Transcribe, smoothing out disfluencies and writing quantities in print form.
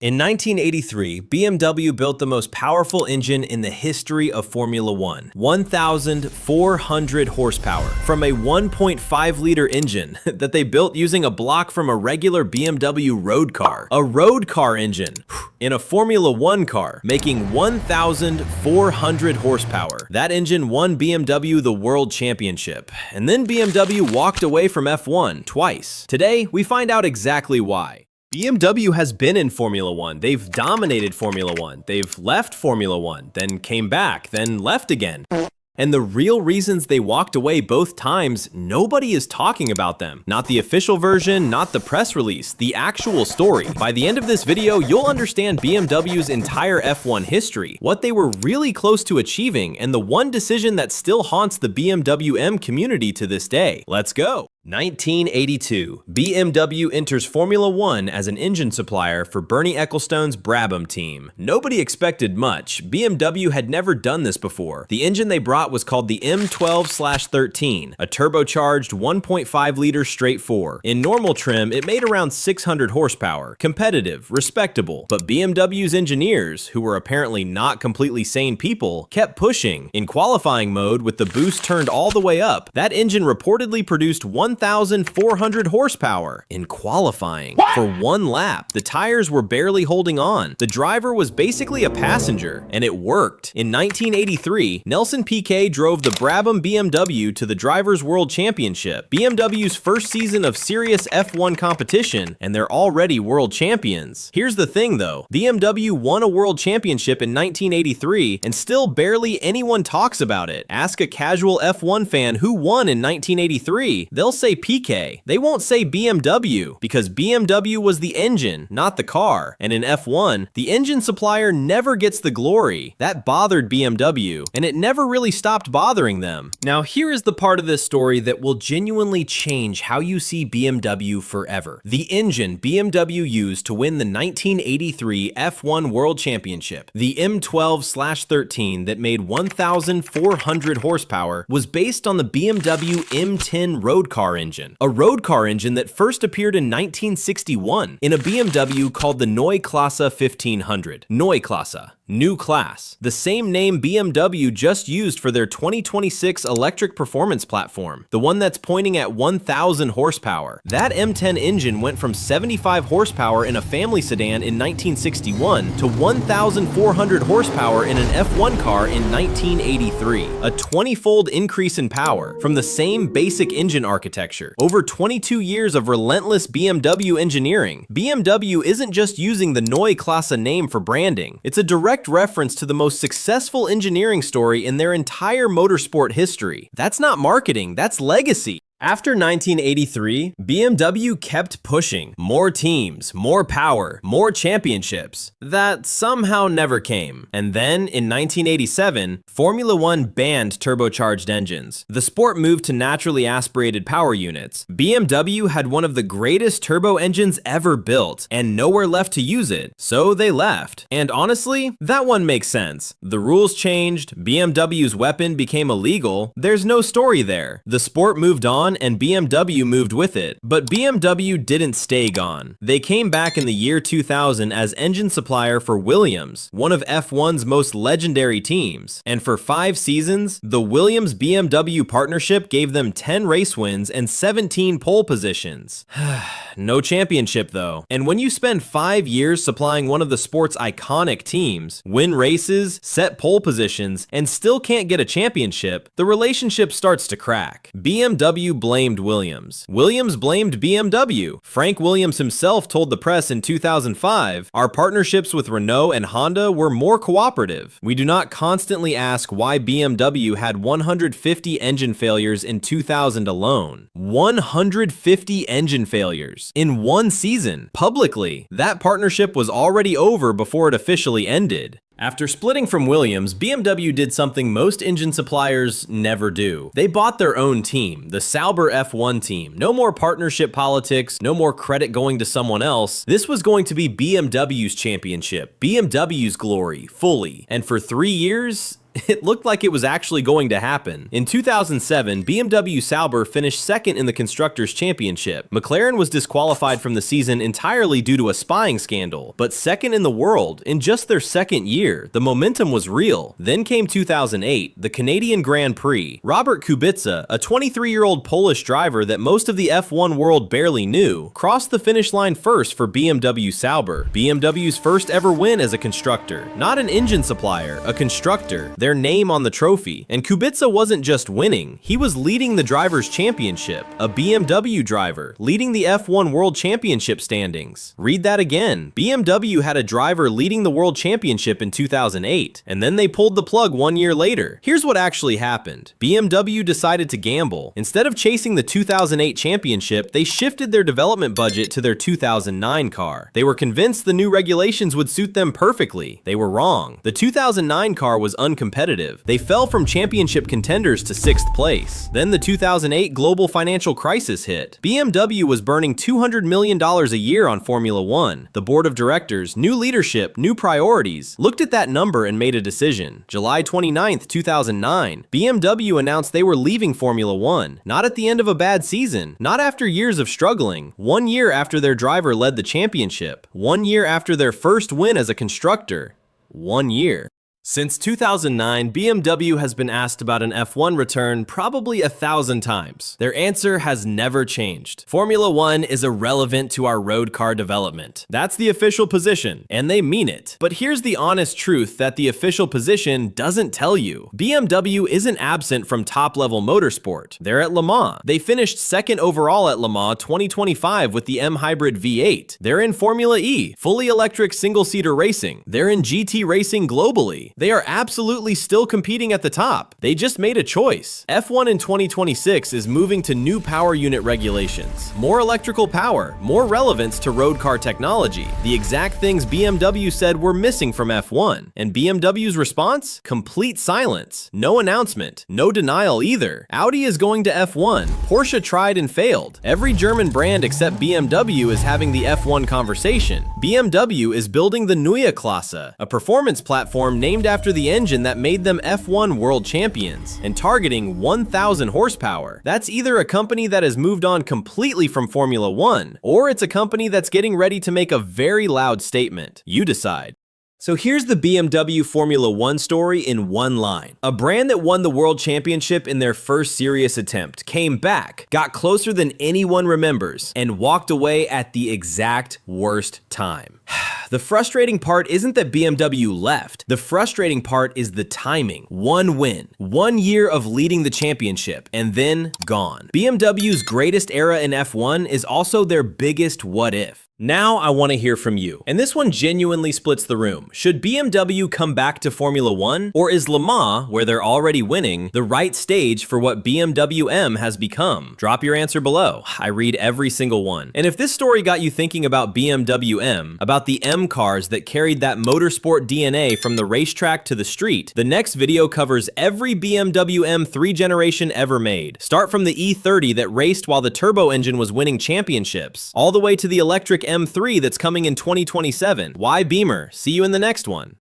In 1983, BMW built the most powerful engine in the history of Formula One, 1,400 horsepower, from a 1.5-liter engine that they built using a block from a regular BMW road car. A road car engine in a Formula One car, making 1,400 horsepower. That engine won BMW the World Championship, and then BMW walked away from F1 twice. Today, we find out exactly why. BMW has been in Formula One. They've dominated Formula One. They've left Formula One, then came back, then left again. And the real reasons they walked away both times, nobody is talking about them. Not the official version, not the press release, the actual story. By the end of this video, you'll understand BMW's entire F1 history, what they were really close to achieving, and the one decision that still haunts the BMW M community to this day. Let's go! 1982, BMW enters Formula One as an engine supplier for Bernie Ecclestone's Brabham team. Nobody expected much. BMW had never done this before. The engine they brought was called the M12/13, a turbocharged 1.5-liter straight four. In normal trim, it made around 600 horsepower. Competitive, respectable. But BMW's engineers, who were apparently not completely sane people, kept pushing. In qualifying mode, with the boost turned all the way up, that engine reportedly produced 1,400 horsepower in qualifying. For one lap, the tires were barely holding on. The driver was basically a passenger, and it worked. In 1983, Nelson Piquet drove the Brabham BMW to the Drivers' World Championship, BMW's first season of serious F1 competition, and they're already world champions. Here's the thing though, BMW won a world championship in 1983, and still barely anyone talks about it. Ask a casual F1 fan who won in 1983, they'll say Piquet. They won't say BMW, because BMW was the engine, not the car. And in F1, the engine supplier never gets the glory. That bothered BMW, and it never really stopped bothering them. Now here is the part of this story that will genuinely change how you see BMW forever. The engine BMW used to win the 1983 F1 World Championship, the M12/13 that made 1,400 horsepower, was based on the BMW M10 road car engine, a road car engine that first appeared in 1961 in a BMW called the Neue Klasse 1500. Neue Klasse. New class, the same name BMW just used for their 2026 electric performance platform, the one that's pointing at 1,000 horsepower. That M10 engine went from 75 horsepower in a family sedan in 1961 to 1,400 horsepower in an F1 car in 1983, a 20-fold increase in power from the same basic engine architecture. Over 22 years of relentless BMW engineering, BMW isn't just using the Neue Klasse name for branding, it's a direct reference to the most successful engineering story in their entire motorsport history. That's not marketing, that's legacy. After 1983, BMW kept pushing. More teams, more power, more championships. That somehow never came. And then, in 1987, Formula One banned turbocharged engines. The sport moved to naturally aspirated power units. BMW had one of the greatest turbo engines ever built, and nowhere left to use it, so they left. And honestly, that one makes sense. The rules changed, BMW's weapon became illegal, there's no story there. The sport moved on, and BMW moved with it. But BMW didn't stay gone. They came back in the year 2000 as engine supplier for Williams, one of F1's most legendary teams. And for 5 seasons, the Williams-BMW partnership gave them 10 race wins and 17 pole positions. No championship though. And when you spend 5 years supplying one of the sport's iconic teams, win races, set pole positions, and still can't get a championship, the relationship starts to crack. BMW blamed Williams. Williams blamed BMW. Frank Williams himself told the press in 2005, "Our partnerships with Renault and Honda were more cooperative. We do not constantly ask why BMW had 150 engine failures in 2000 alone." 150 engine failures in one season, publicly. That partnership was already over before it officially ended. After splitting from Williams, BMW did something most engine suppliers never do. They bought their own team, the Sauber F1 team. No more partnership politics, no more credit going to someone else. This was going to be BMW's championship, BMW's glory, fully. And for 3 years, It looked like it was actually going to happen. In 2007, BMW Sauber finished second in the Constructors' Championship. McLaren was disqualified from the season entirely due to a spying scandal, but second in the world in just their second year. The momentum was real. Then came 2008, the Canadian Grand Prix. Robert Kubica, a 23-year-old Polish driver that most of the F1 world barely knew, crossed the finish line first for BMW Sauber. BMW's first ever win as a constructor. Not an engine supplier, a constructor. Their name on the trophy. And Kubica wasn't just winning, he was leading the Drivers' Championship. A BMW driver, leading the F1 World Championship standings. Read that again. BMW had a driver leading the World Championship in 2008, and then they pulled the plug 1 year later. Here's what actually happened. BMW decided to gamble. Instead of chasing the 2008 championship, they shifted their development budget to their 2009 car. They were convinced the new regulations would suit them perfectly. They were wrong. The 2009 car was uncompetitive. They fell from championship contenders to 6th place. Then the 2008 global financial crisis hit. BMW was burning $200 million a year on Formula One. The board of directors, new leadership, new priorities, looked at that number and made a decision. July 29, 2009, BMW announced they were leaving Formula One. Not at the end of a bad season, not after years of struggling. 1 year after their driver led the championship. 1 year after their first win as a constructor. 1 year. Since 2009, BMW has been asked about an F1 return probably 1,000 times. Their answer has never changed. Formula One is irrelevant to our road car development. That's the official position, and they mean it. But here's the honest truth that the official position doesn't tell you. BMW isn't absent from top-level motorsport. They're at Le Mans. They finished second overall at Le Mans 2025 with the M Hybrid V8. They're in Formula E, fully electric single-seater racing. They're in GT racing globally. They are absolutely still competing at the top. They just made a choice. F1 in 2026 is moving to new power unit regulations. More electrical power, more relevance to road car technology. The exact things BMW said were missing from F1. And BMW's response? Complete silence. No announcement. No denial either. Audi is going to F1. Porsche tried and failed. Every German brand except BMW is having the F1 conversation. BMW is building the Neue Klasse, a performance platform named after the engine that made them F1 world champions, and targeting 1,000 horsepower. That's either a company that has moved on completely from Formula One, or it's a company that's getting ready to make a very loud statement. You decide. So here's the BMW Formula One story in one line. A brand that won the World Championship in their first serious attempt, came back, got closer than anyone remembers, and walked away at the exact worst time. The frustrating part isn't that BMW left. The frustrating part is the timing. One win, 1 year of leading the championship, and then gone. BMW's greatest era in F1 is also their biggest what if. Now I want to hear from you. And this one genuinely splits the room. Should BMW come back to Formula One? Or is Le Mans, where they're already winning, the right stage for what BMW M has become? Drop your answer below. I read every single one. And if this story got you thinking about BMW M, about the M cars that carried that motorsport DNA from the racetrack to the street, the next video covers every BMW M3 generation ever made. Start from the E30 that raced while the turbo engine was winning championships, all the way to the electric M3 that's coming in 2027. Why Beamer? See you in the next one.